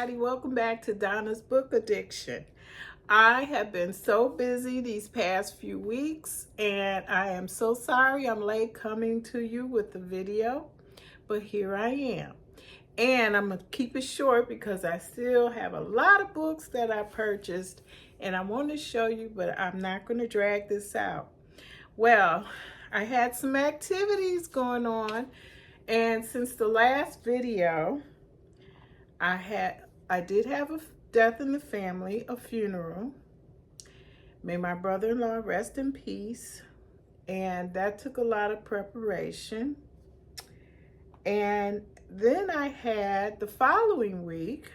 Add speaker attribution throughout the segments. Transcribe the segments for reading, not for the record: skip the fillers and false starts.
Speaker 1: everybody. Welcome back to Donna's Book Addiction. I have been so busy these past few weeks, and I am so sorry I'm late coming to you with the video, but here I am. And I'm going to keep it short because I still have a lot of books that I purchased, and I want to show you, but I'm not going to drag this out. Well, I had some activities going on, and since the last video, I did have a death in the family, a funeral. May my brother-in-law rest in peace. And that took a lot of preparation. And then I had the following week,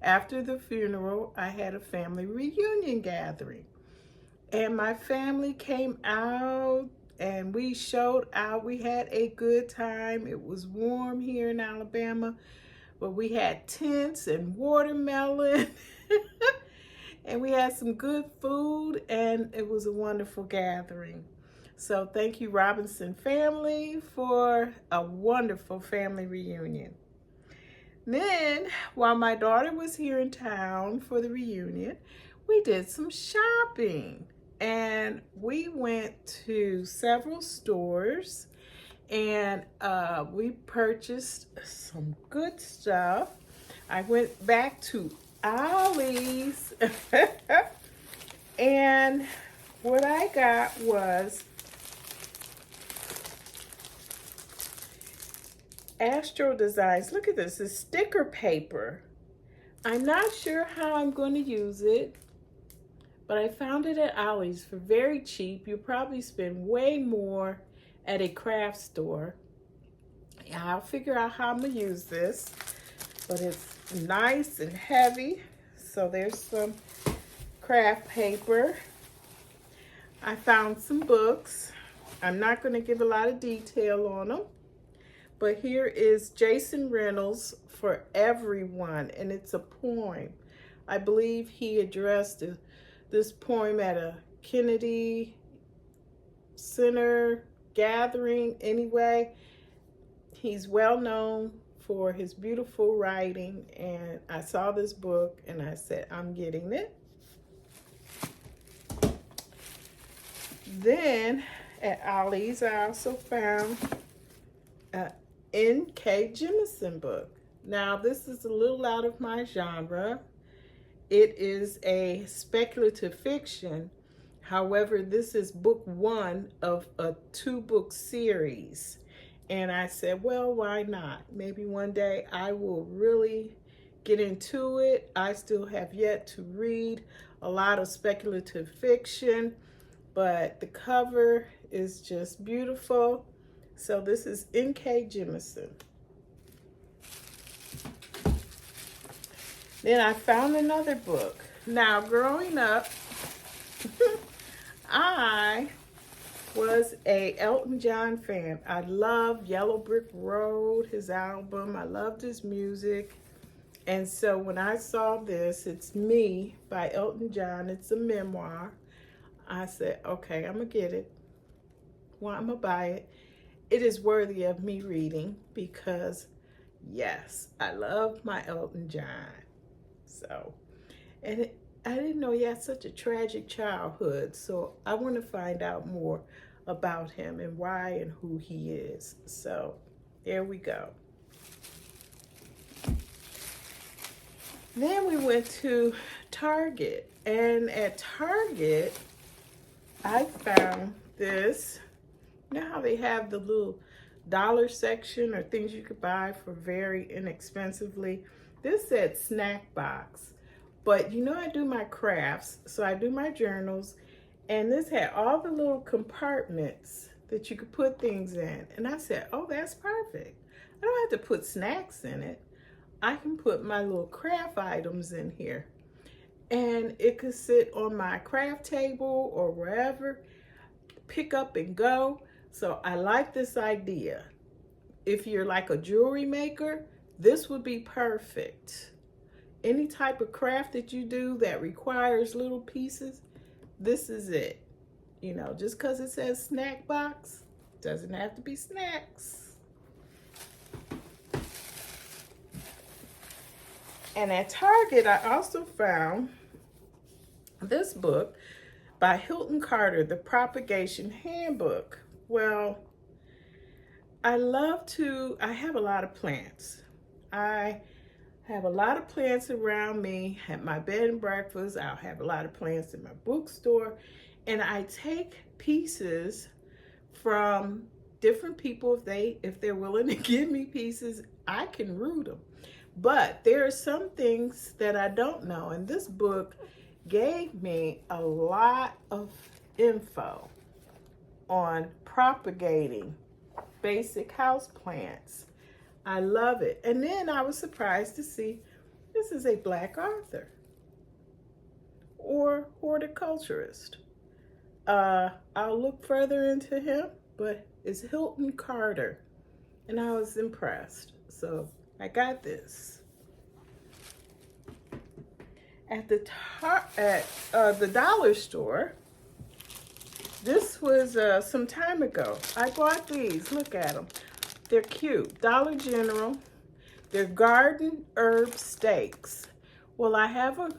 Speaker 1: after the funeral, I had a family reunion gathering. And my family came out and we showed out. We had a good time. It was warm here in Alabama. But we had tents and watermelon and we had some good food, and it was a wonderful gathering. So thank you, Robinson family, for a wonderful family reunion. Then, while my daughter was here in town for the reunion, we did some shopping, and we went to several stores. And we purchased some good stuff. I went back to Ollie's and what I got was Astrodesigns. Look at this, it's sticker paper. I'm not sure how I'm going to use it, but I found it at Ollie's for very cheap. You'll probably spend way more at a craft store. I'll figure out how I'm gonna use this, but it's nice and heavy. So there's some craft paper. I found some books. I'm not gonna give a lot of detail on them, but here is Reynolds For Everyone, and it's a poem. I believe he addressed this poem at a Kennedy Center gathering. Anyway, he's well known for his beautiful writing, and I saw this book and I said, I'm getting it. Then at Ollie's, I also found an McKay Jemisin book. Now, this is a little out of my genre. It is a speculative fiction. However, this is book one of a 2-book series. And I said, well, why not? Maybe one day I will really get into it. I still have yet to read a lot of speculative fiction, but the cover is just beautiful. So this is McKay Jemisin. Then I found another book. Now, growing up, I was a Elton John fan. I loved Yellow Brick Road, his album. I loved his music. And so when I saw this, It's Me by Elton John, it's a memoir. I said, okay, I'm going to get it. Well, I'm going to buy it. It is worthy of me reading because, yes, I love my Elton John. So, and I didn't know he had such a tragic childhood, so I want to find out more about him and why and who he is. So there we go. Then we went to Target, and at Target, I found this. You know how they have the little dollar section or things you could buy for very inexpensively? This said snack box. But you know, I do my crafts, so I do my journals, and this had all the little compartments that you could put things in. And I said, oh, that's perfect. I don't have to put snacks in it. I can put my little craft items in here. And it could sit on my craft table or wherever, pick up and go. So I like this idea. If you're like a jewelry maker, this would be perfect. Any type of craft that you do that requires little pieces, this is it. You know, just because it says snack box, doesn't have to be snacks. And at Target, I also found this book by Hilton Carter, The Propagation Handbook. Well, I have a lot of plants. I have a lot of plants around me at my bed and breakfast. I'll have a lot of plants in my bookstore. And I take pieces from different people. If they're willing to give me pieces, I can root them. But there are some things that I don't know. And this book gave me a lot of info on propagating basic house plants. I love it. And then I was surprised to see this is a Black author or horticulturist. I'll look further into him, but it's Hilton Carter, and I was impressed. So I got this at the dollar store. This was some time ago. I bought these. Look at them. They're cute. Dollar General. They're garden herb stakes. Well, I have a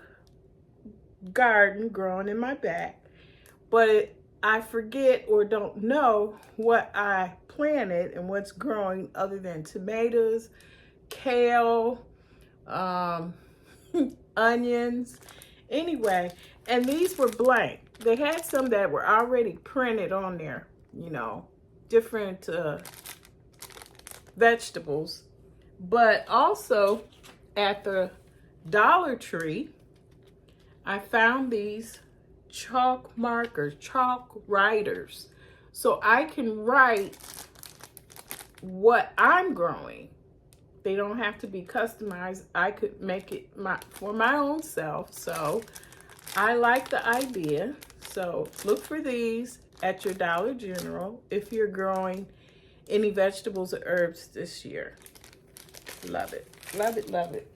Speaker 1: garden growing in my back, but I forget or don't know what I planted and what's growing other than tomatoes, kale, onions. Anyway, and these were blank. They had some that were already printed on there, you know, different vegetables. But also at the Dollar Tree, I found these chalk markers, chalk writers. So I can write what I'm growing. They don't have to be customized. I could make it for my own self. So I like the idea. So look for these at your Dollar General if you're growing any vegetables or herbs this year. Love it. Love it, love it.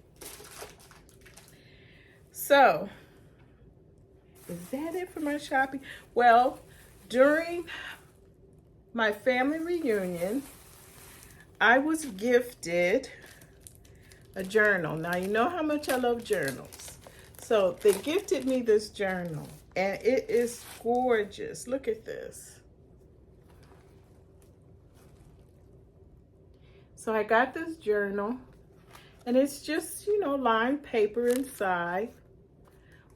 Speaker 1: So, is that it for my shopping? Well, during my family reunion, I was gifted a journal. Now, you know how much I love journals. So, they gifted me this journal, and it is gorgeous. Look at this. So, I got this journal, and it's just, you know, lined paper inside,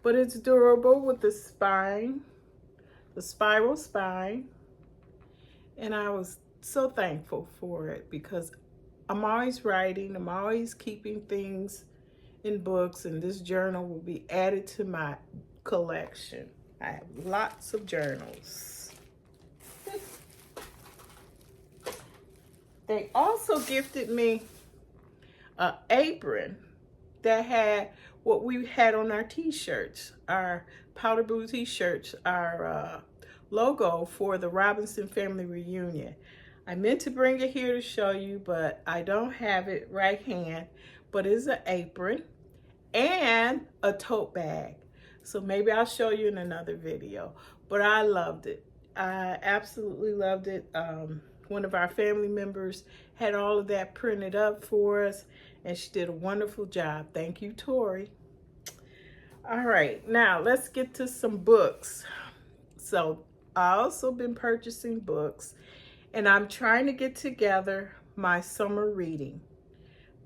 Speaker 1: but it's durable with the spine, the spiral spine, and I was so thankful for it because I'm always writing, I'm always keeping things in books, and this journal will be added to my collection. I have lots of journals. They also gifted me an apron that had what we had on our t-shirts, our powder blue t-shirts, our logo for the Robinson family reunion. I meant to bring it here to show you, but I don't have it right hand, but it's an apron and a tote bag. So maybe I'll show you in another video, but I loved it. I absolutely loved it. One of our family members had all of that printed up for us, and she did a wonderful job. Thank you, Tori. All right, now let's get to some books. So I also been purchasing books, and I'm trying to get together my summer reading.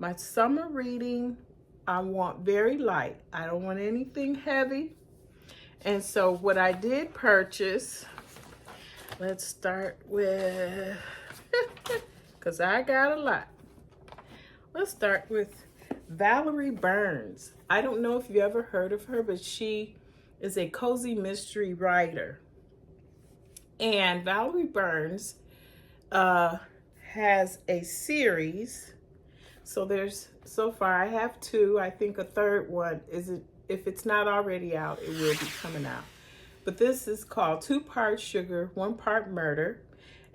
Speaker 1: My summer reading, I want very light. I don't want anything heavy. And so what I did purchase, let's start with, because I got a lot. Let's start with Valerie Burns. I don't know if you ever heard of her, but she is a cozy mystery writer. And Valerie Burns has a series. So far I have two. I think a third one if it's not already out, it will be coming out. But this is called 2 Parts Sugar, 1 Part Murder,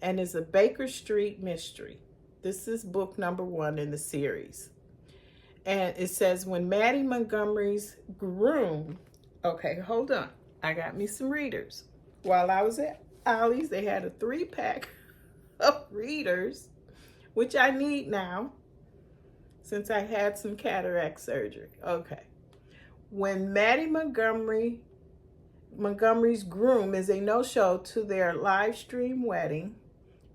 Speaker 1: and is a Baker Street mystery. This is book number 1 in the series. And it says, when Maddie Montgomery's groom, okay, hold on. I got me some readers. While I was at Ollie's, they had a 3-pack of readers, which I need now. since I had some cataract surgery. Okay. When Maddie Montgomery's groom is a no-show to their live stream wedding,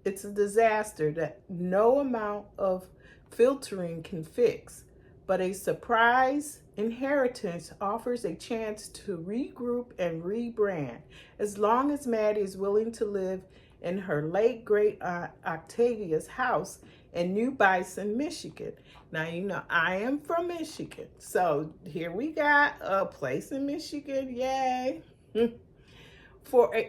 Speaker 1: it's a disaster that no amount of filtering can fix. But a surprise inheritance offers a chance to regroup and rebrand, as long as Maddie is willing to live in her late great aunt Octavia's house in New Bison, Michigan. Now, you know, I am from Michigan, so here we got a place in Michigan, yay.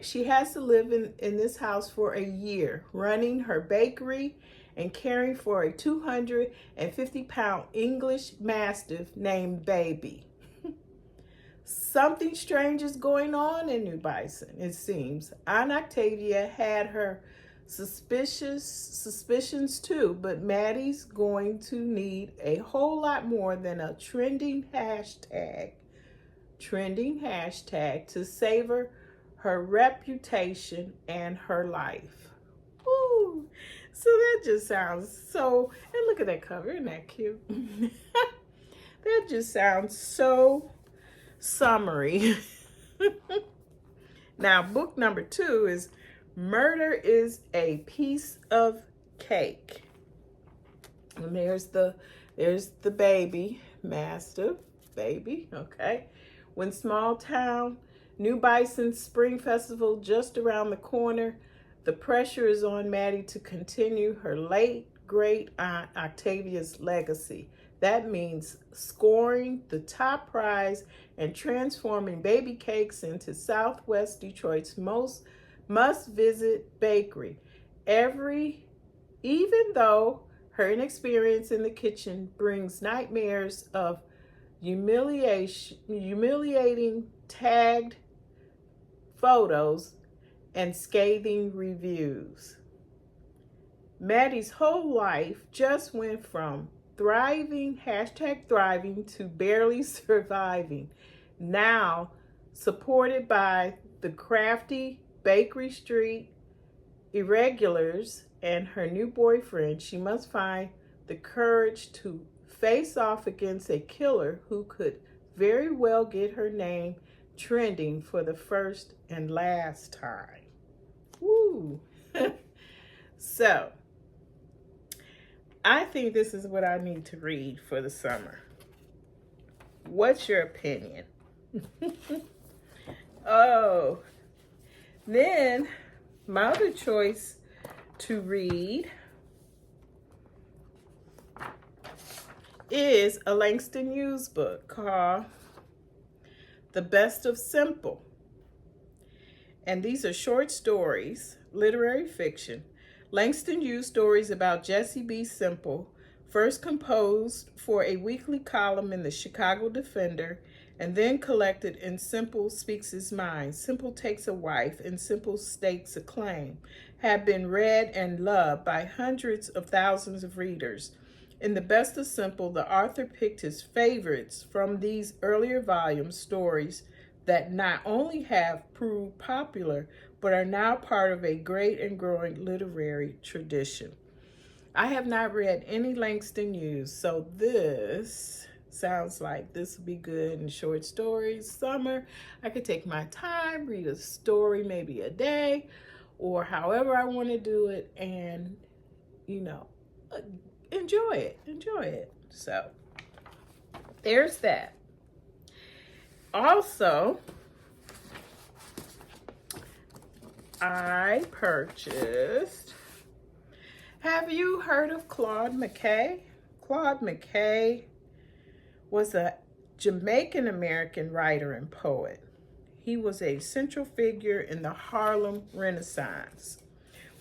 Speaker 1: She has to live in this house for a year, running her bakery and caring for a 250-pound English Mastiff named Baby. Something strange is going on in New Bison, it seems. Aunt Octavia had her suspicions too, but Maddie's going to need a whole lot more than a trending hashtag to savor her reputation and her life. Ooh, so that just sounds so, and look at that cover, isn't that cute? That just sounds so summery. Now, book number 2 is Murder is a Piece of Cake. And there's the baby, Mastiff, baby, okay. When small town New Bison's Spring Festival just around the corner, the pressure is on Maddie to continue her late great aunt Octavia's legacy. That means scoring the top prize and transforming baby cakes into Southwest Detroit's most must-visit bakery. Even though her inexperience in the kitchen brings nightmares of humiliating tagged photos and scathing reviews. Maddie's whole life just went from thriving to barely surviving. Now, supported by the crafty Bakery Street irregulars and her new boyfriend, she must find the courage to face off against a killer who could very well get her name trending for the first and last time. Woo! So, I think this is what I need to read for the summer. What's your opinion? Oh, then my other choice to read is a Langston Hughes book called The Best of Simple. And these are short stories, literary fiction. Langston Hughes stories about Jesse B. Simple, first composed for a weekly column in the Chicago Defender, and then collected in Simple Speaks His Mind, Simple Takes a Wife, and Simple Stakes a Claim, have been read and loved by hundreds of thousands of readers. In The Best of Simple, the author picked his favorites from these earlier volume stories that not only have proved popular, but are now part of a great and growing literary tradition. I have not read any Langston Hughes, so this sounds like this would be good in short stories. Summer, I could take my time, read a story maybe a day, or however I want to do it, and, you know, enjoy it. So there's that. Also, I purchased, have you heard of Claude McKay? Claude McKay was a Jamaican American writer and poet. He was a central figure in the Harlem Renaissance.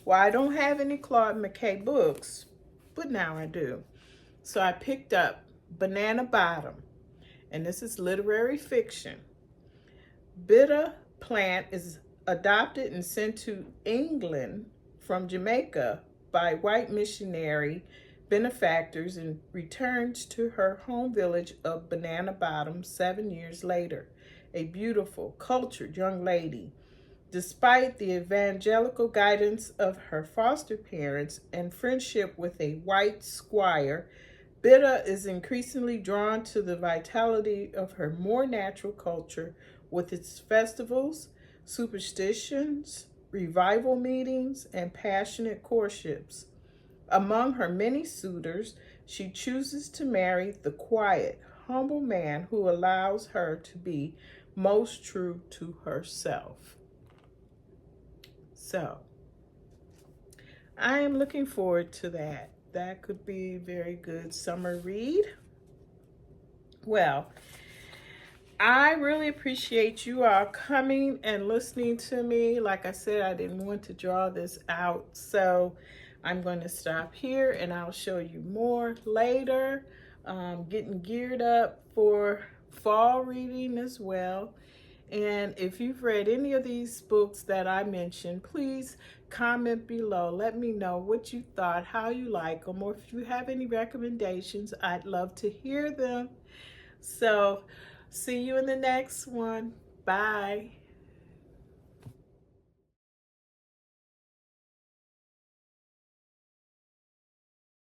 Speaker 1: Well, I don't have any Claude McKay books, but now I do. So I picked up Banana Bottom, and this is literary fiction. Bitter plant is adopted and sent to England from Jamaica by white missionary benefactors and returns to her home village of Banana Bottom 7 years later. A beautiful, cultured young lady. Despite the evangelical guidance of her foster parents and friendship with a white squire, Bitta is increasingly drawn to the vitality of her more natural culture with its festivals, superstitions, revival meetings, and passionate courtships. Among her many suitors, she chooses to marry the quiet, humble man who allows her to be most true to herself. So, I am looking forward to that. That could be a very good summer read. Well, I really appreciate you all coming and listening to me. Like I said, I didn't want to draw this out, so I'm going to stop here and I'll show you more later. Getting geared up for fall reading as well. And if you've read any of these books that I mentioned, please comment below. Let me know what you thought, how you like them, or if you have any recommendations, I'd love to hear them. So, see you in the next one. Bye.